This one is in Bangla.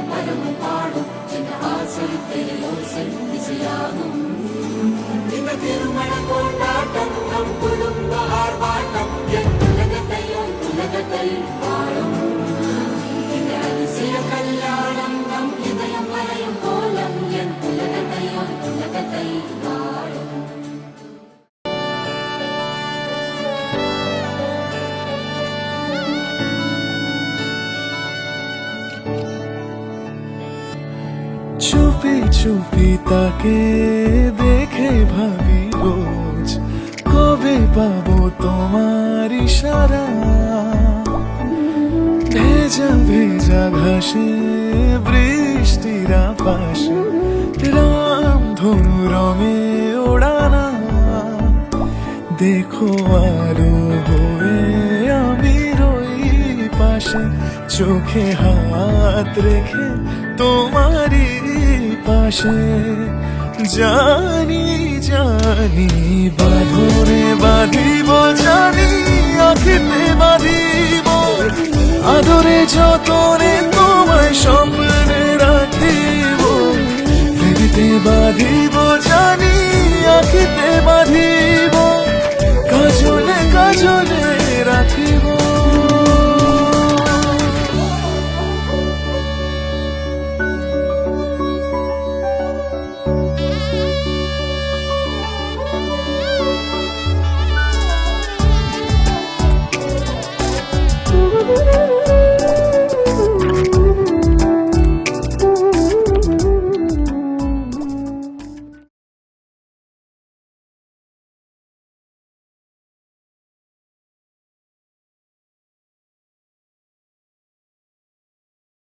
பரவும் பாடும் இந்த ஆசை பெரியோசை இசையாகும். இந்த திருமண கொண்டாட்டம் நம் குடும்ப ஆர்ப்பாட்டம் என் உலகத்தை வாழும். இந்த அதிசய கல்யாணம் நம் இதயம் மறையும் கோலம் என் உலகத்தை வாழும். চুপি চুপি তাকে দেখে ভাবি রোজ, কবে পাবো তোমার ইশারা। ভেজা ভেজা ঘাসে বৃষ্টির পাশে রামধনু রঙে ওড়ানা। দেখো আলো হয়ে আমি রই পাশে, চোখে হাত রেখে তোমারই পাশে। জানি জানি বাঁধরে বাঁধিব, জানি আখিতে বাঁধিব, আদরে যতনে তোমায় স্বপ্নে রাখিব। হৃদিতে বাঁধিব, জানি আখিতে বাঁধিব, কাজলে কাজলে রাখিব।